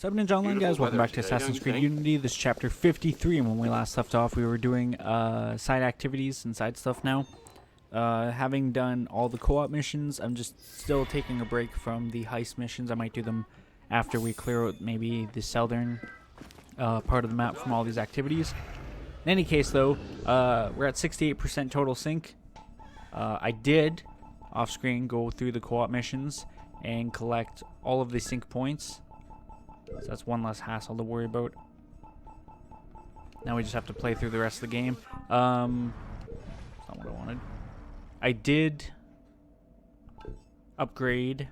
What's up, Ninja Online guys? Welcome back to Assassin's Creed Unity. This is chapter 53, and when we last left off, we were doing side activities and side stuff now. Having done all the co-op missions, I'm just still taking a break from the heist missions. I might do them after we clear out maybe the southern part of the map from all these activities. In any case, though, we're at 68% total sync. I did, off-screen, go through the co-op missions and collect all of the sync points. So that's one less hassle to worry about. Now we just have to play through the rest of the game. That's not what I wanted. I did upgrade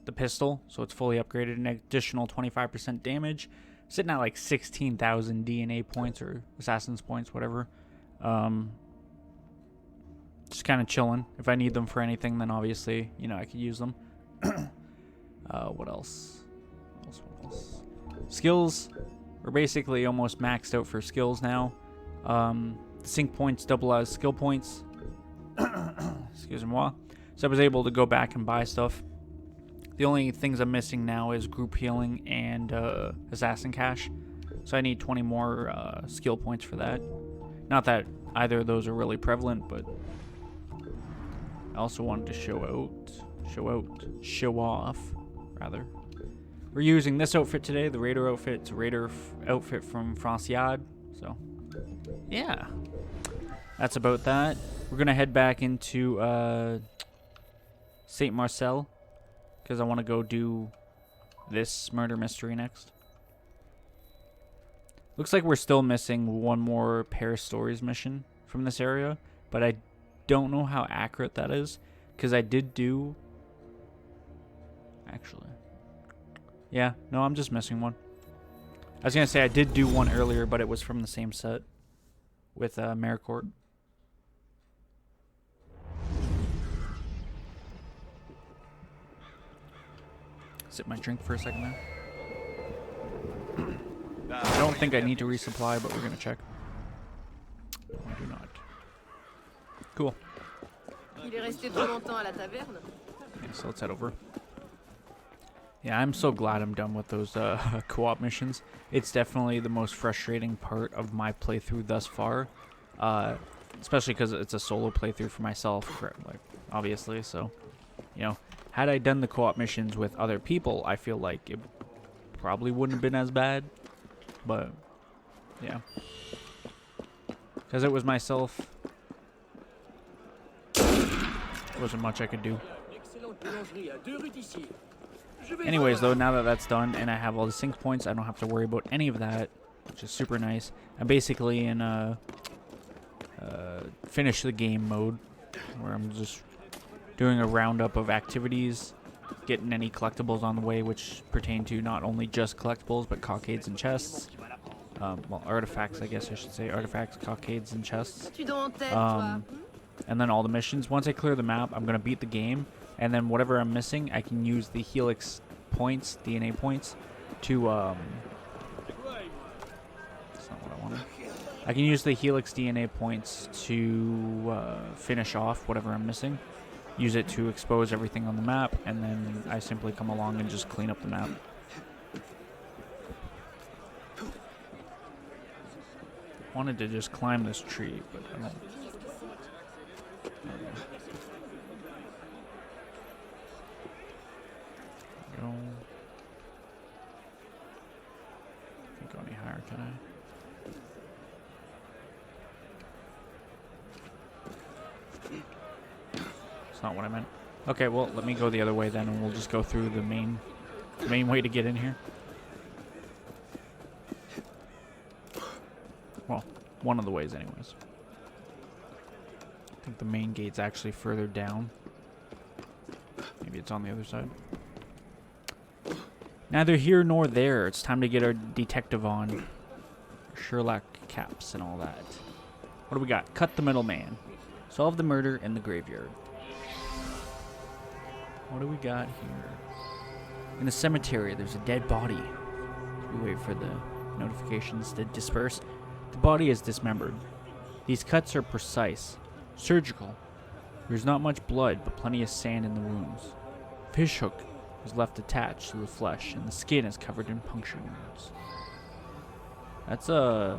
the pistol, so it's fully upgraded, an additional 25% damage. Sitting at like 16,000 DNA points or Assassin's points, whatever. Just kind of chilling. If I need them for anything, then obviously, you know, I could use them. What else? Skills, we're basically almost maxed out for skills now. Sync points double as skill points. Excuse me. So I was able to go back and buy stuff. The only things I'm missing now is group healing and assassin cash. So I need 20 more skill points for that. Not that either of those are really prevalent, but I also wanted to show off, rather. We're using this outfit today, the Raider outfit. It's a Raider outfit from Franciade. So, yeah. That's about that. We're going to head back into Saint Marcel, because I want to go do this murder mystery next. Looks like we're still missing one more Paris Stories mission from this area, but I don't know how accurate that is, because I did do... Actually... Yeah, no, I'm just missing one. I was going to say I did do one earlier, but it was from the same set with Maricourt. Sip my drink for a second there. I don't think I need to resupply, but we're going to check. No, I do not. Cool. Yeah, so let's head over. Yeah, I'm so glad I'm done with those co-op missions. It's definitely the most frustrating part of my playthrough thus far, especially because it's a solo playthrough for myself, like, obviously. So, you know, had I done the co-op missions with other people, I feel like it probably wouldn't have been as bad. But yeah, because it was myself, there wasn't much I could do. Anyways, though, now that that's done and I have all the sync points, I don't have to worry about any of that, which is super nice. I'm basically in finish the game mode, where I'm just doing a roundup of activities, getting any collectibles on the way, which pertain to not only just collectibles, but cockades and chests. Well, artifacts, I guess I should say. Artifacts, cockades, and chests. And then all the missions. Once I clear the map, I'm going to beat the game. And then whatever I'm missing, I can use the Helix points, DNA points, to, that's not what I wanted. I can use the Helix DNA points to finish off whatever I'm missing. Use it to expose everything on the map, and then I simply come along and just clean up the map. Wanted to just climb this tree, but I don't. Can't go any higher, can I? That's not what I meant. Okay, well, let me go the other way then, and we'll just go through the main way to get in here. Well, one of the ways anyways. I think the main gate's actually further down. Maybe it's on the other side. Neither here nor there. It's time to get our detective on. Sherlock caps and all that. What do we got? Cut the middleman. Solve the murder in the graveyard. What do we got here? In the cemetery, there's a dead body. We wait for the notifications to disperse. The body is dismembered. These cuts are precise, surgical. There's not much blood, but plenty of sand in the wounds. Fishhook is left attached to the flesh, and the skin is covered in puncture wounds. That's a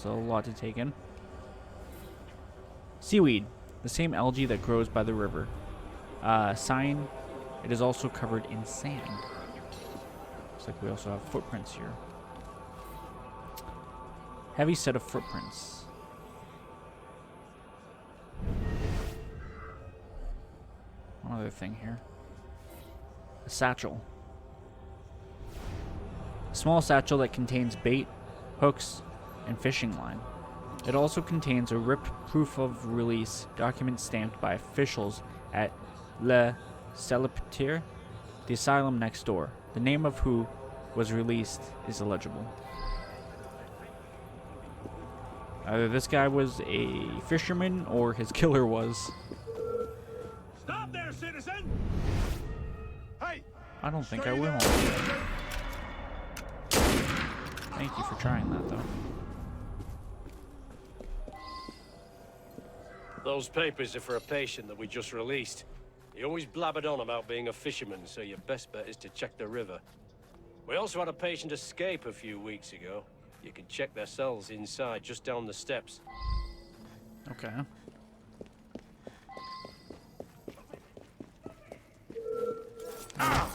lot to take in. Seaweed, the same algae that grows by the river. Sign, it is also covered in sand. Looks like we also have footprints here. Heavy set of footprints. One other thing here. A satchel. A small satchel that contains bait, hooks, and fishing line. It also contains a ripped proof of release document stamped by officials at Le Salpêtrière, the asylum next door. The name of who was released is illegible. Either this guy was a fisherman or his killer was. Stop there, citizen! Hey! I don't think I will. Thank you for trying that, though. Those papers are for a patient that we just released. He always blabbered on about being a fisherman, so your best bet is to check the river. We also had a patient escape a few weeks ago. You can check their cells inside, just down the steps. Okay. Out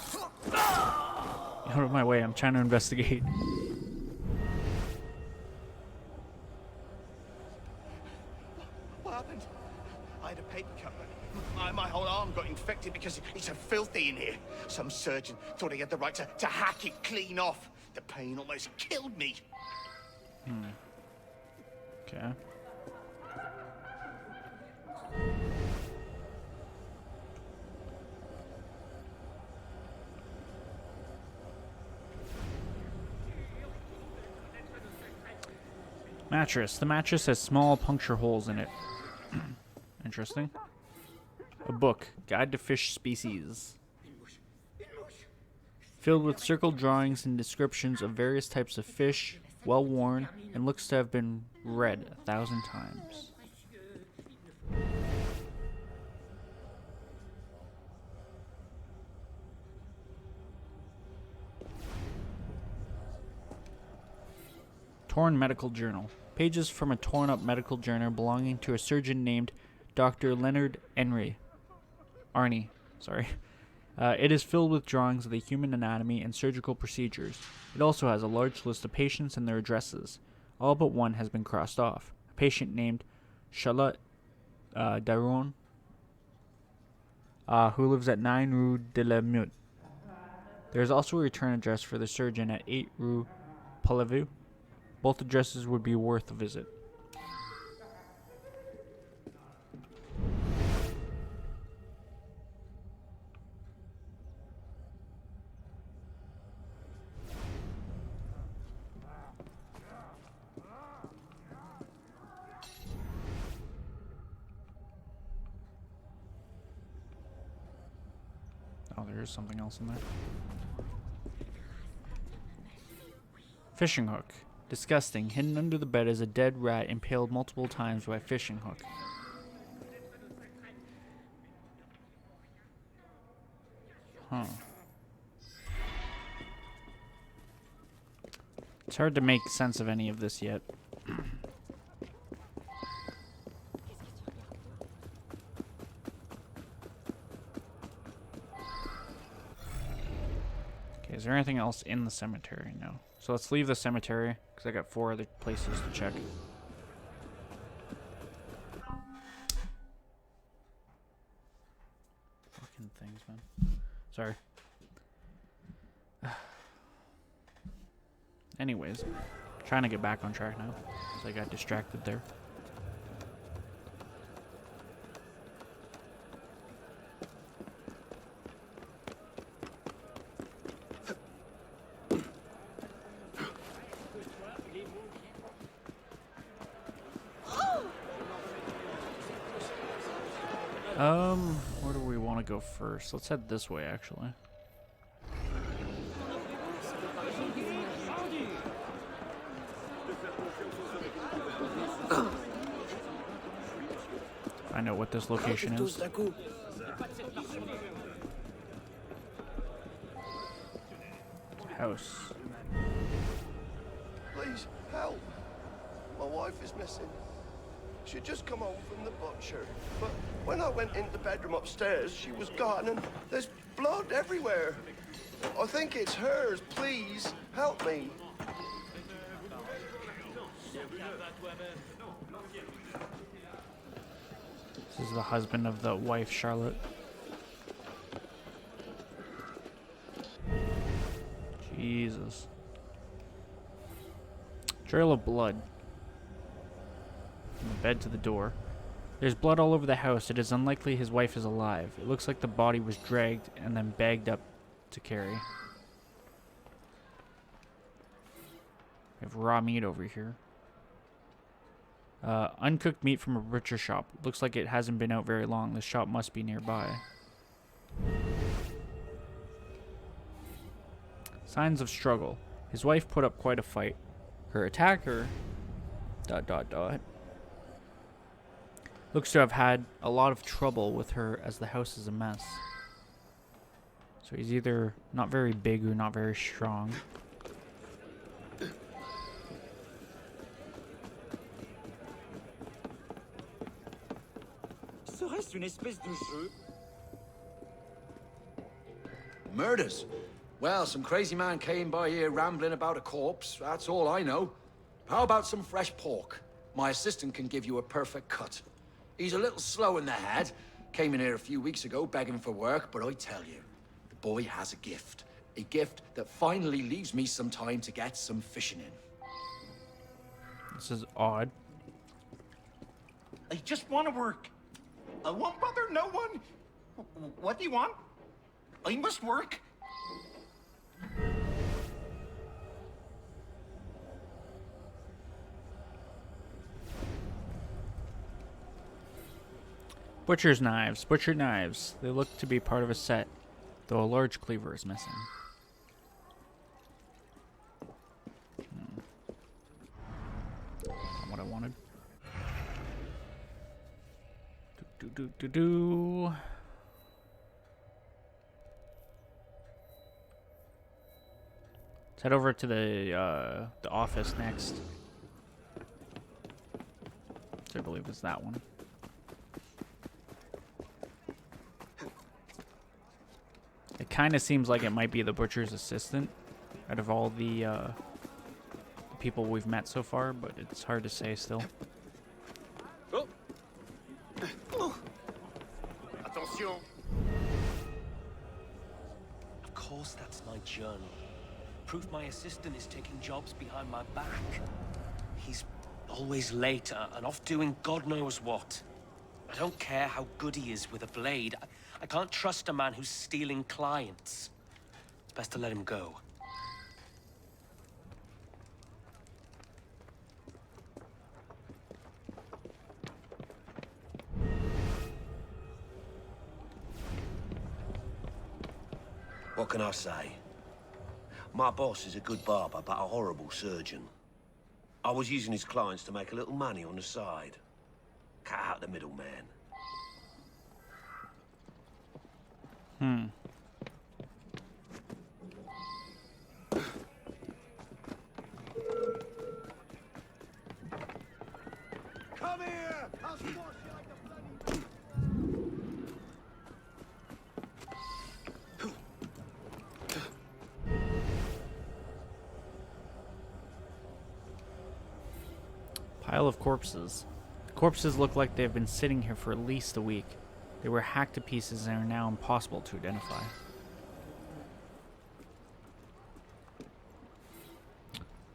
of my way, I'm trying to investigate. What happened? I had a paper cut. My whole arm got infected because it's so filthy in here. Some surgeon thought he had the right to hack it clean off. The pain almost killed me. Okay. Mattress. The mattress has small puncture holes in it. Interesting. A book. Guide to Fish Species. Filled with circled drawings and descriptions of various types of fish, well worn, and looks to have been read 1,000 times. Torn medical journal. Pages from a torn up medical journal belonging to a surgeon named Dr. Leonard Arney. It is filled with drawings of the human anatomy and surgical procedures. It also has a large list of patients and their addresses. All but one has been crossed off. A patient named Charlotte Daron, who lives at 9 Rue de la Meute. There is also a return address for the surgeon at 8 Rue Palavue. Both addresses would be worth a visit. Oh, there is something else in there. Fishing hook. Disgusting. Hidden under the bed is a dead rat impaled multiple times by a fishing hook. Huh. It's hard to make sense of any of this yet. Okay, is there anything else in the cemetery? No. So let's leave the cemetery, because I got 4 other places to check. Fucking things, man. Sorry. Anyways, trying to get back on track now, because I got distracted there. Where do we want to go first? Let's head this way, actually. I know what this location is. House. Please, help. My wife is missing. She'd just come home from the butcher. But when I went into the bedroom upstairs, she was gone and there's blood everywhere. I think it's hers. Please, help me. This is the husband of the wife, Charlotte. Jesus. Trail of blood. From the bed to the door. There's blood all over the house. It is unlikely his wife is alive. It looks like the body was dragged and then bagged up to carry. We have raw meat over here. Uncooked meat from a butcher shop. Looks like it hasn't been out very long. The shop must be nearby. Signs of struggle. His wife put up quite a fight. Her attacker... ... looks to have had a lot of trouble with her as the house is a mess. So he's either not very big or not very strong. Serait-ce une espèce de jeu? Murders? Well, some crazy man came by here rambling about a corpse. That's all I know. How about some fresh pork? My assistant can give you a perfect cut. He's a little slow in the head. Came in here a few weeks ago begging for work, but I tell you, the boy has a gift. A gift that finally leaves me some time to get some fishing in. This is odd. I just want to work. I won't bother no one. What do you want? I must work. Butcher's knives. Butcher knives. They look to be part of a set, though a large cleaver is missing. Not what I wanted. Do. Let's head over to the office next. So I believe it's that one. It kind of seems like it might be the butcher's assistant out of all the people we've met so far, but it's hard to say still. Attention. Of course, that's my journal. Proof my assistant is taking jobs behind my back. He's always late and off doing God knows what. I don't care how good he is with a blade. I can't trust a man who's stealing clients. It's best to let him go. What can I say? My boss is a good barber, but a horrible surgeon. I was using his clients to make a little money on the side. Cut out the middleman. Come here! I'll squash you like a bloody... Pile of corpses. The corpses look like they've been sitting here for at least a week. They were hacked to pieces and are now impossible to identify.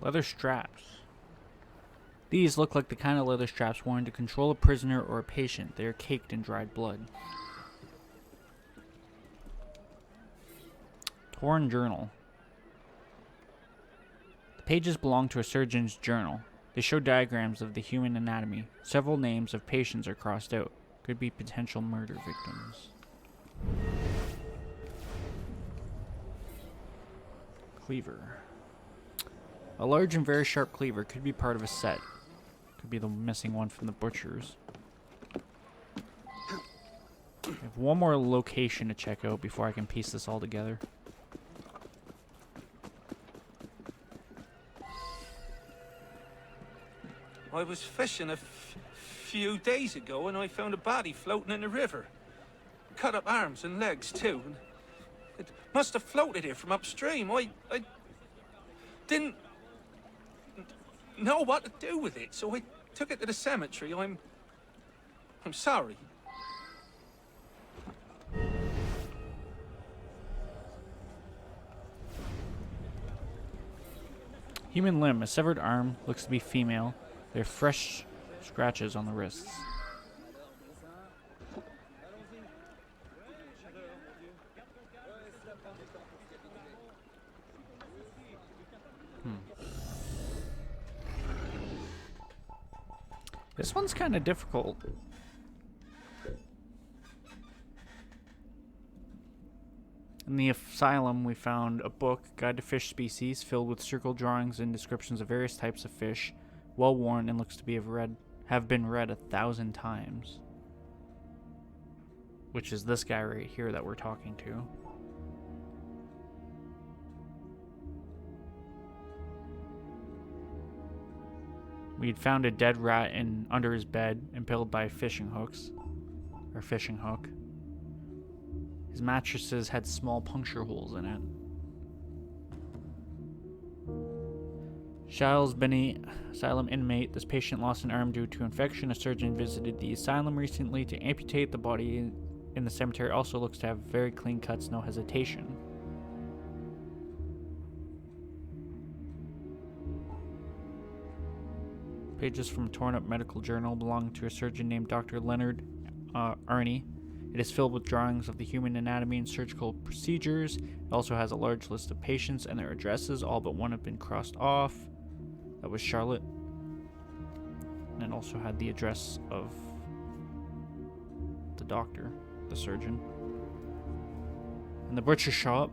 Leather straps. These look like the kind of leather straps worn to control a prisoner or a patient. They are caked in dried blood. Torn journal. The pages belong to a surgeon's journal. They show diagrams of the human anatomy. Several names of patients are crossed out. Could be potential murder victims. Cleaver. A large and very sharp cleaver could be part of a set. Could be the missing one from the butchers. I have one more location to check out before I can piece this all together. I was fishing a few days ago and I found a body floating in the river. Cut up arms and legs too. And it must have floated here from upstream. I didn't know what to do with it, so I took it to the cemetery. I'm sorry. Human limb, a severed arm, looks to be female. There are fresh scratches on the wrists. This one's kind of difficult. In the asylum, we found a book, Guide to Fish Species, filled with circle drawings and descriptions of various types of fish, well worn and looks to be have been read 1,000 times. Which is this guy right here that we're talking to. We had found a dead rat under his bed, impaled by fishing hooks, or fishing hook. His mattresses had small puncture holes in it. Giles Benny, asylum inmate. This patient lost an arm due to infection. A surgeon visited the asylum recently to amputate the body. In the cemetery also looks to have very clean cuts, no hesitation. Pages from a torn-up medical journal belonging to a surgeon named Dr. Leonard Arney. It is filled with drawings of the human anatomy and surgical procedures. It also has a large list of patients and their addresses. All but one have been crossed off. That was Charlotte. And it also had the address of the doctor, the surgeon. In the butcher shop,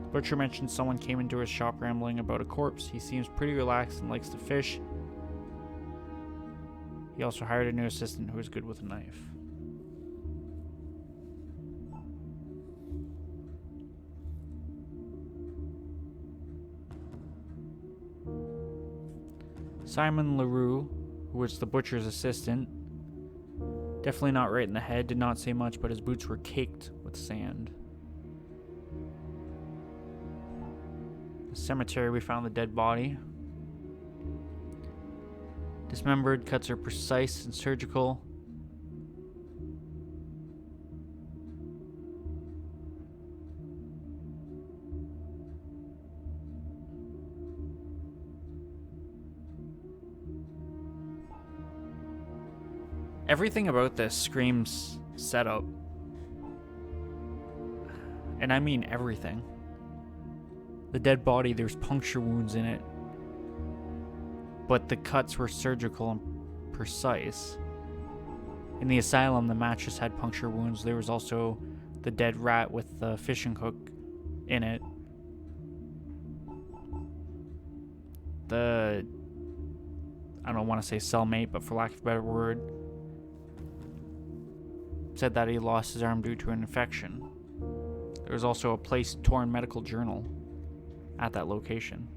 the butcher mentioned someone came into his shop rambling about a corpse. He seems pretty relaxed and likes to fish. He also hired a new assistant who is good with a knife. Simon LaRue, who was the butcher's assistant, definitely not right in the head, did not say much, but his boots were caked with sand. In the cemetery, we found the dead body. Dismembered, cuts are precise and surgical. Everything about this screams setup. And I mean everything. The dead body, there's puncture wounds in it. But the cuts were surgical and precise. In the asylum, the mattress had puncture wounds. There was also the dead rat with the fishing hook in it. I don't want to say cellmate, but for lack of a better word, said that he lost his arm due to an infection. There was also a placed torn medical journal at that location.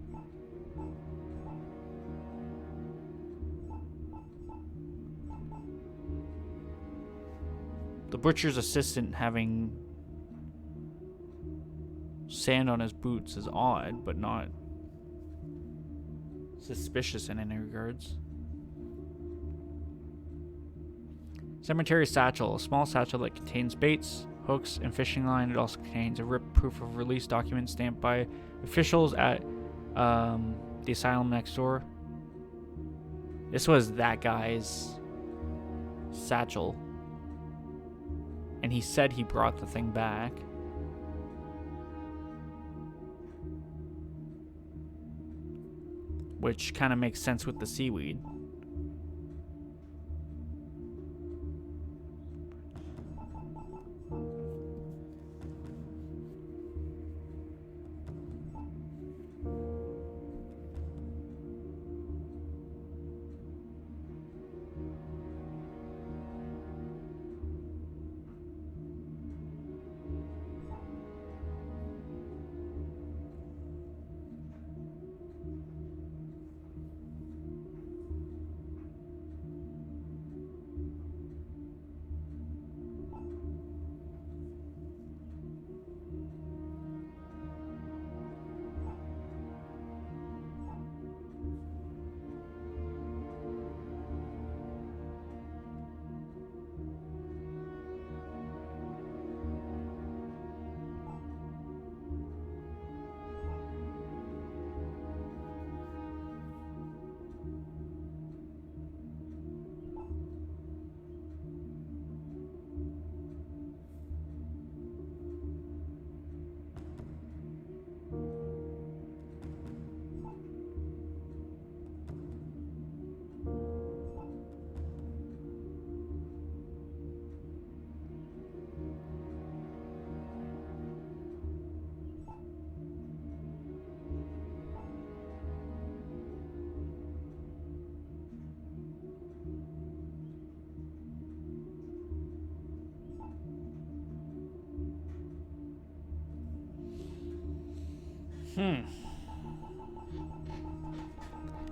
The butcher's assistant having sand on his boots is odd, but not suspicious in any regards. Cemetery satchel, a small satchel that contains baits, hooks, and fishing line. It also contains a ripped proof of release document stamped by officials at the asylum next door. This was that guy's satchel. And he said he brought the thing back. Which kind of makes sense with the seaweed.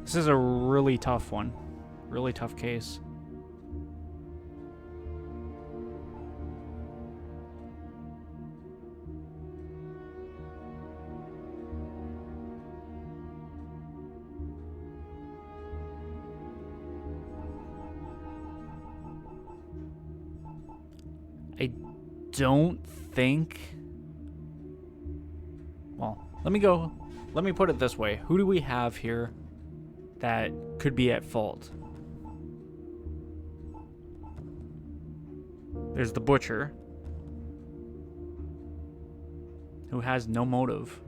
This is a really tough one. Really tough case. I don't think... Well, let me put it this way. Who do we have here that could be at fault? There's the butcher, who has no motive.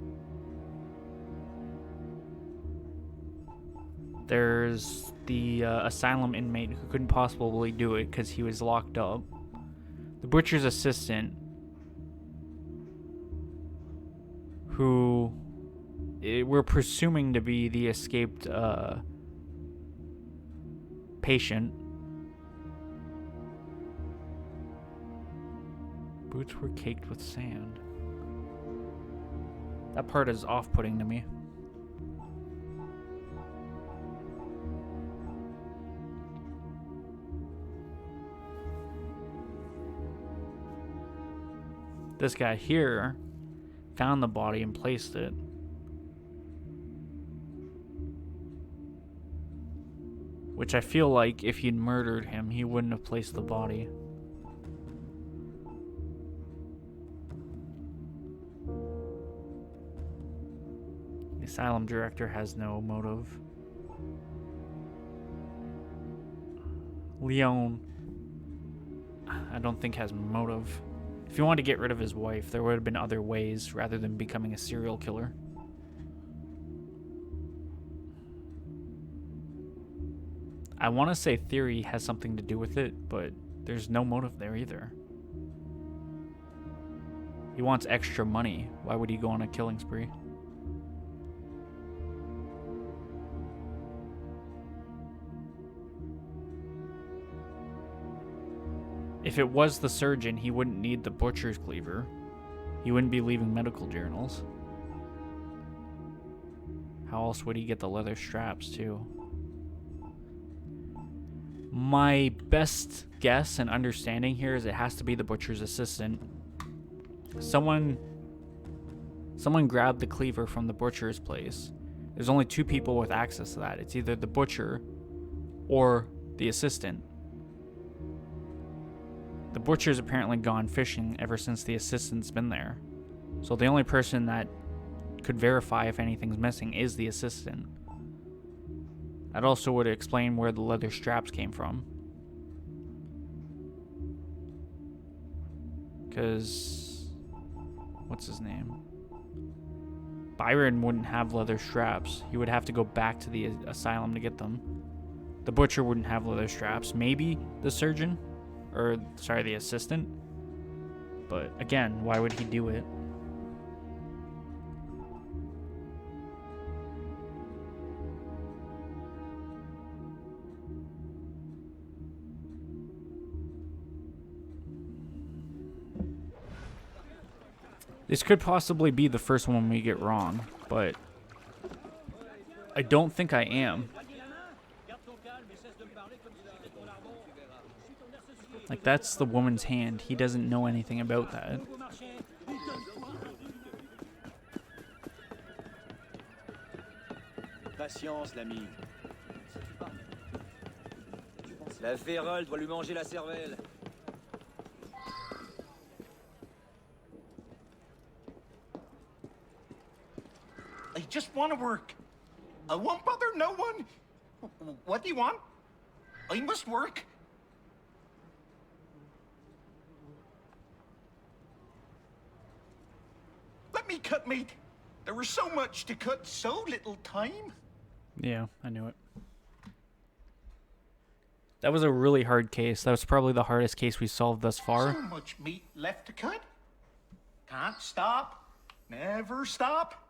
There's the asylum inmate who couldn't possibly do it because he was locked up. The butcher's assistant, who we're presuming to be the escaped patient. Boots were caked with sand. That part is off-putting to me. This guy here found the body and placed it. Which I feel like if he'd murdered him, he wouldn't have placed the body. The asylum director has no motive. Leon, I don't think has motive. If he wanted to get rid of his wife, there would have been other ways rather than becoming a serial killer. I want to say Theory has something to do with it, but there's no motive there either. He wants extra money. Why would he go on a killing spree? If it was the surgeon, he wouldn't need the butcher's cleaver. He wouldn't be leaving medical journals. How else would he get the leather straps, too? My best guess and understanding here is it has to be the butcher's assistant. Someone grabbed the cleaver from the butcher's place. There's only two people with access to that. It's either the butcher or the assistant. The butcher's apparently gone fishing ever since the assistant's been there. So the only person that could verify if anything's missing is the assistant. That also would explain where the leather straps came from. Because... what's his name? Byron wouldn't have leather straps. He would have to go back to the asylum to get them. The butcher wouldn't have leather straps. Maybe the surgeon? Or, sorry, the assistant. But, again, why would he do it? This could possibly be the first one we get wrong, but I don't think I am. Like, that's the woman's hand. He doesn't know anything about that. Patience, l'ami. La vérole doit lui manger la cervelle. I just want to work. I won't bother no one. What do you want? I must work. Let me cut meat. There was so much to cut, so little time. Yeah, I knew it. That was a really hard case. That was probably the hardest case we solved thus far. So much meat left to cut. Can't stop. Never stop.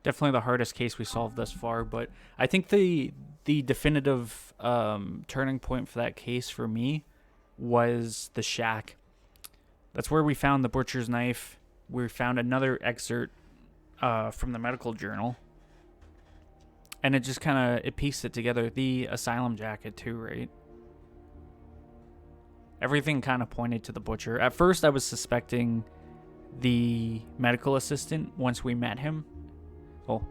Definitely the hardest case we solved thus far, but I think the definitive turning point for that case for me was the shack. That's where we found the butcher's knife, we found another excerpt from the medical journal, and it just kind of pieced it together. The asylum jacket too, right? Everything kind of pointed to the butcher. At first, I was suspecting the medical assistant once we met him. Well,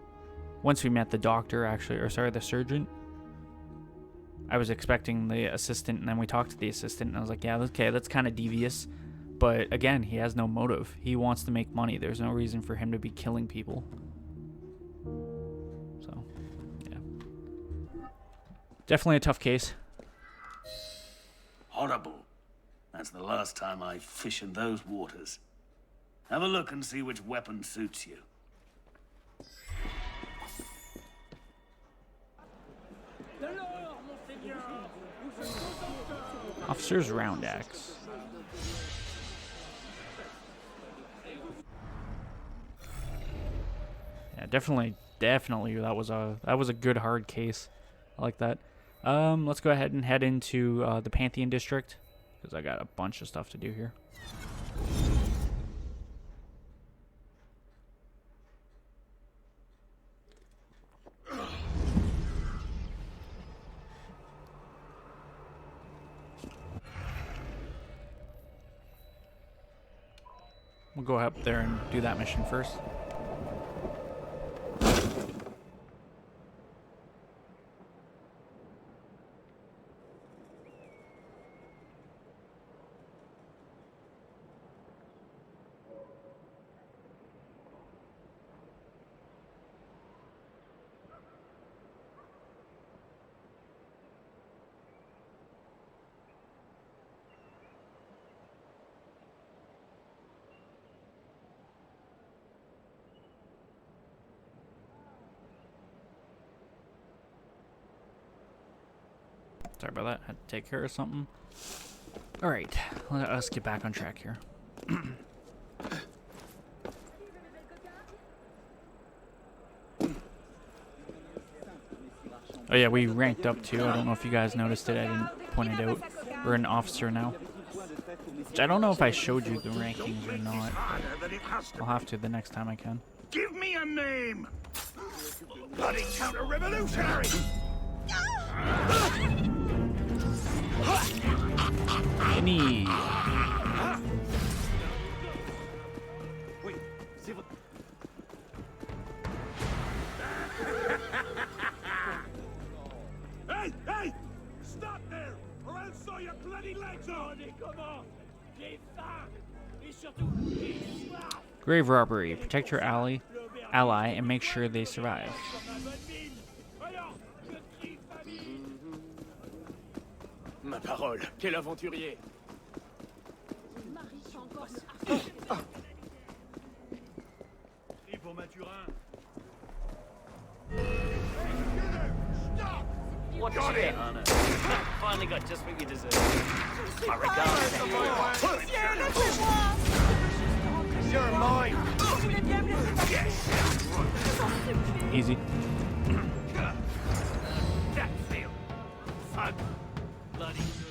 once we met the doctor, actually, or sorry, the surgeon. I was expecting the assistant, and then we talked to the assistant, and I was like, yeah, okay, that's kind of devious. But again, he has no motive. He wants to make money. There's no reason for him to be killing people. So, yeah. Definitely a tough case. Horrible. That's the last time I fish in those waters. Have a look and see which weapon suits you. Officer's round axe. Yeah, definitely that was a good hard case. I like that. Let's go ahead and head into the Pantheon district, because I got a bunch of stuff to do here. We'll go up there and do that mission first. Sorry about that. Had to take care of something. Alright, let us get back on track here. Oh yeah, we ranked up too. I don't know if you guys noticed it. I didn't point it out. We're an officer now. Which I don't know if I showed you the rankings or not. I'll have to the next time I can. Give me a name! Bloody counter-revolutionary! Any. Hey! Hey! Stop there! Or I'll saw your bloody legs on! Grave robbery. Protect your ally, and make sure they survive. Ma parole, quel aventurier! What got it? Finally got just what you deserve. My regards to you. You're mine! Easy. That field. Fuck. Bloody good.